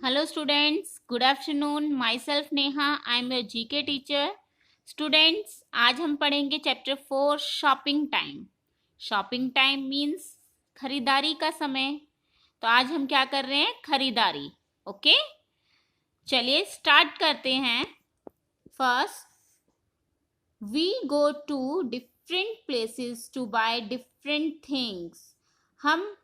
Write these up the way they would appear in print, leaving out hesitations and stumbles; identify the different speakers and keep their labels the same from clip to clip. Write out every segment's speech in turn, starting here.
Speaker 1: Hello students, good afternoon. Myself Neha, I am your GK teacher. Students, आज हम पढ़ेंगे chapter 4 shopping time. Shopping time means खरीदारी का समय. तो आज हम क्या कर रहे हैं? खरीदारी. ओके, चलिए स्टार्ट करते हैं. First, we go to different places to buy different things. हम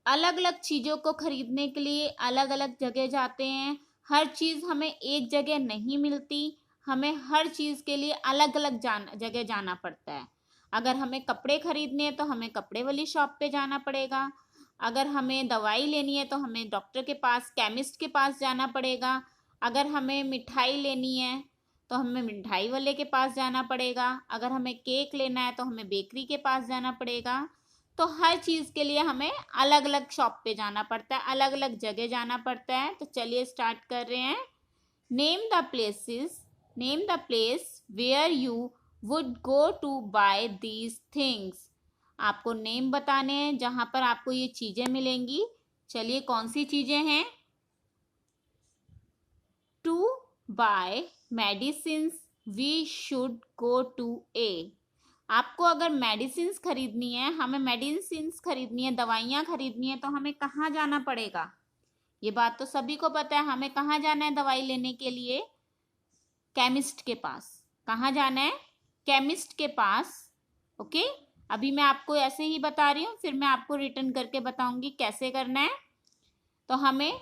Speaker 1: अलग अलग चीज़ों को खरीदने के लिए अलग अलग जगह जाते हैं. हर चीज़ हमें एक जगह नहीं मिलती. हमें हर चीज़ के लिए अलग अलग जगह जाना पड़ता है. अगर हमें कपड़े खरीदने हैं तो हमें कपड़े वाली शॉप पे जाना पड़ेगा. अगर हमें दवाई लेनी है तो हमें डॉक्टर के पास, केमिस्ट के पास जाना पड़ेगा. अगर हमें मिठाई लेनी है तो हमें मिठाई वाले के पास जाना पड़ेगा. अगर हमें केक लेना है तो हमें बेकरी के पास जाना पड़ेगा. तो हर चीज़ के लिए हमें अलग अलग शॉप पे जाना पड़ता है, अलग अलग जगह जाना पड़ता है. तो चलिए स्टार्ट कर रहे हैं. Name the place where you would go to buy these things. आपको नेम बताने हैं जहाँ पर आपको ये चीज़ें मिलेंगी. चलिए कौन सी चीज़ें हैं? To buy medicines we should go to a. आपको अगर मेडिसिन्स खरीदनी है, हमें मेडिसिन्स खरीदनी है, दवाइयाँ खरीदनी है, तो हमें कहाँ जाना पड़ेगा? ये बात तो सभी को पता है. हमें कहाँ जाना है दवाई लेने के लिए? केमिस्ट के पास. कहाँ जाना है? केमिस्ट के पास. ओके, अभी मैं आपको ऐसे ही बता रही हूँ, फिर मैं आपको रिटर्न करके बताऊंगी कैसे करना है. तो हमें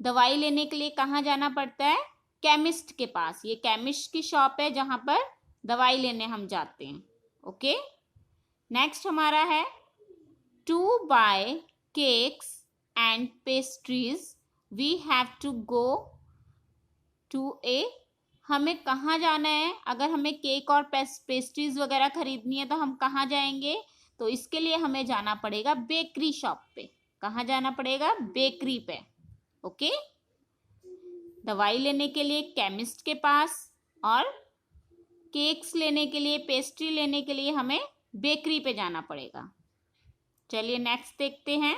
Speaker 1: दवाई लेने के लिए कहाँ जाना पड़ता है? केमिस्ट के पास. ये केमिस्ट की शॉप है जहाँ पर दवाई लेने हम जाते हैं. ओके, नेक्स्ट हमारा है to buy cakes and pastries we have to go to a. हमें कहाँ जाना है? अगर हमें केक और पेस्ट्रीज वगैरह खरीदनी है तो हम कहाँ जाएंगे? तो इसके लिए हमें जाना पड़ेगा बेकरी शॉप पे. कहाँ जाना पड़ेगा? बेकरी पे. ओके, दवाई लेने के लिए केमिस्ट के पास और केक्स लेने के लिए, पेस्ट्री लेने के लिए हमें बेकरी पे जाना पड़ेगा. चलिए नेक्स्ट देखते हैं.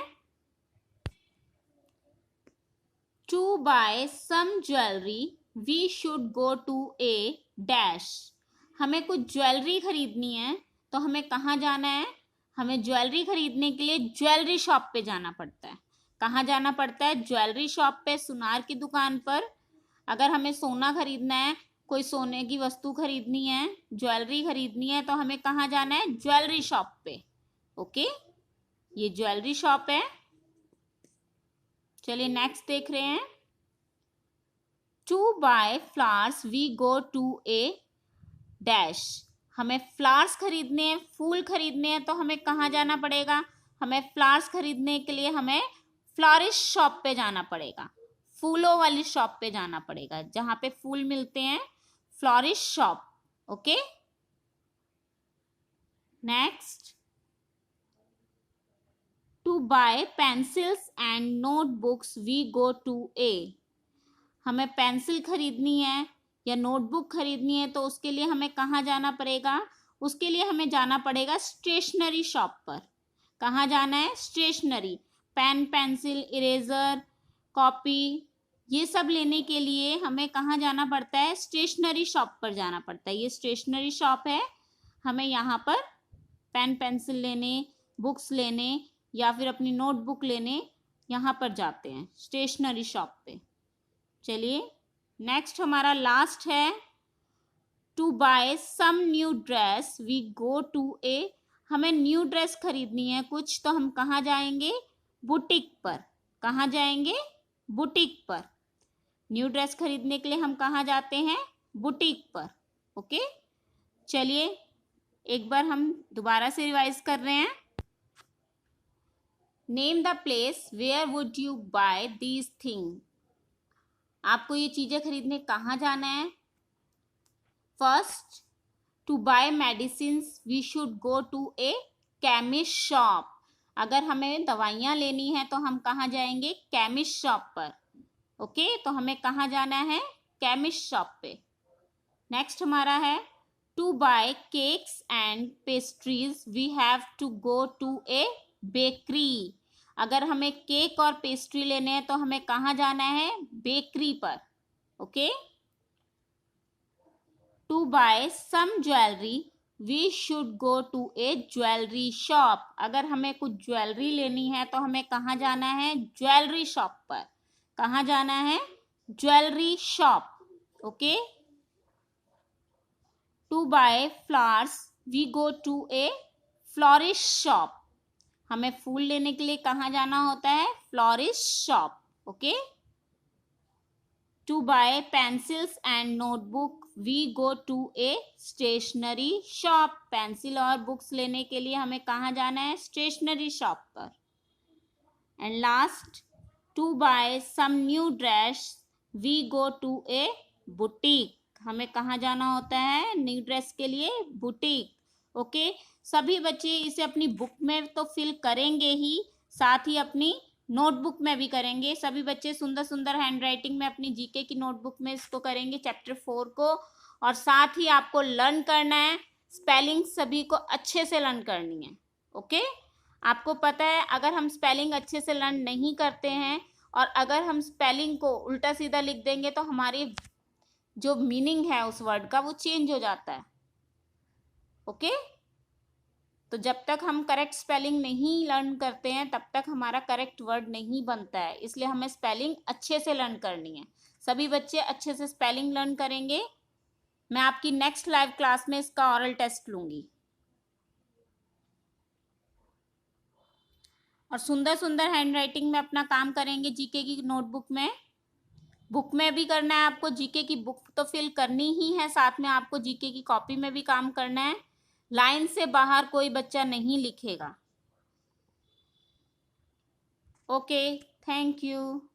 Speaker 1: To buy some jewellery we should go to a dash. हमें कुछ ज्वेलरी खरीदनी है तो हमें कहाँ जाना है? हमें ज्वेलरी खरीदने के लिए ज्वेलरी शॉप पे जाना पड़ता है. कहाँ जाना पड़ता है? ज्वेलरी शॉप पे, सुनार की दुकान पर. अगर हमें सोना खरीदना है, कोई सोने की वस्तु खरीदनी है, ज्वेलरी खरीदनी है, तो हमें कहाँ जाना है? ज्वेलरी शॉप पे. ओके, ये ज्वेलरी शॉप है. चलिए नेक्स्ट देख रहे हैं. To buy flowers we go to a dash. हमें फ्लावर्स खरीदने हैं, फूल खरीदने हैं, तो हमें कहाँ जाना पड़ेगा? हमें फ्लावर्स खरीदने के लिए हमें फ्लोरिस्ट शॉप पे जाना पड़ेगा. फूलों वाली शॉप पे जाना पड़ेगा जहाँ पे फूल मिलते हैं. Florist shop. Okay, next. To buy pencils and notebooks we go to a. हमें पेंसिल खरीदनी है या नोटबुक खरीदनी है तो उसके लिए हमें कहाँ जाना पड़ेगा? उसके लिए हमें जाना पड़ेगा स्टेशनरी शॉप पर. कहाँ जाना है? Stationery. Pen, pencil, eraser, copy, ये सब लेने के लिए हमें कहाँ जाना पड़ता है? स्टेशनरी शॉप पर जाना पड़ता है. ये स्टेशनरी शॉप है. हमें यहाँ पर पेन पेंसिल लेने, बुक्स लेने या फिर अपनी नोटबुक लेने यहाँ पर जाते हैं, स्टेशनरी शॉप पे. चलिए नेक्स्ट हमारा लास्ट है. To buy some new dress we go to a. हमें न्यू ड्रेस खरीदनी है कुछ, तो हम कहाँ जाएंगे? बुटीक पर. कहाँ जाएंगे? बुटीक पर. न्यू ड्रेस खरीदने के लिए हम कहाँ जाते हैं? बुटीक पर. ओके, चलिए एक बार हम दोबारा से रिवाइज कर रहे हैं. Name the place where would you buy these thing. आपको ये चीज़ें खरीदने कहाँ जाना है? First, to buy medicines we should go to a chemist shop. अगर हमें दवाइयाँ लेनी है तो हम कहाँ जाएंगे? केमिस्ट शॉप पर. ओके, तो हमें कहाँ जाना है? केमिस्ट शॉप पे. नेक्स्ट हमारा है to buy cakes and pastries we have to go to a bakery. अगर हमें केक और पेस्ट्री लेने हैं तो हमें कहाँ जाना है? बेकरी पर। Okay. To buy some jewellery we should go to a jewellery shop. अगर हमें कुछ ज्वेलरी लेनी है तो हमें कहाँ जाना है? ज्वेलरी शॉप पर। कहाँ जाना है? Jewellery shop. Okay. To buy flowers we go to a florist shop. हमें फूल लेने के लिए कहाँ जाना होता है? Florist shop. Okay. To buy pencils and notebook we go to a stationery shop. Pencil और बुक्स लेने के लिए हमें कहाँ जाना है? स्टेशनरी शॉप पर। And last, to buy some new dress we go to a boutique. हमें कहाँ जाना होता है न्यू ड्रेस के लिए? बुटीक। ओके। सभी बच्चे इसे अपनी बुक में तो फिल करेंगे ही, साथ ही अपनी नोटबुक में भी करेंगे। सभी बच्चे सुंदर सुंदर हैंडराइटिंग में अपनी जीके की नोटबुक में इसको करेंगे, चैप्टर 4 को। और साथ ही आपको लर्न करना है, स्पेलिंग सभी को अच्छे से लर्न करनी है। ओके। आपको पता है अगर हम स्पेलिंग अच्छे से लर्न नहीं करते हैं और अगर हम स्पेलिंग को उल्टा सीधा लिख देंगे तो हमारी जो मीनिंग है उस वर्ड का वो चेंज हो जाता है। ओके। तो जब तक हम करेक्ट स्पेलिंग नहीं लर्न करते हैं तब तक हमारा करेक्ट वर्ड नहीं बनता है। इसलिए हमें स्पेलिंग अच्छे से लर्न करनी है। सभी बच्चे अच्छे से स्पेलिंग लर्न करेंगे। मैं आपकी नेक्स्ट लाइव क्लास में इसका ऑरल टेस्ट लूंगी। और सुंदर सुंदर हैंडराइटिंग में अपना काम करेंगे जीके की नोटबुक में। बुक में भी करना है आपको, जीके की बुक तो फिल करनी ही है, साथ में आपको जीके की कॉपी में भी काम करना है। लाइन से बाहर कोई बच्चा नहीं लिखेगा। Okay, thank you.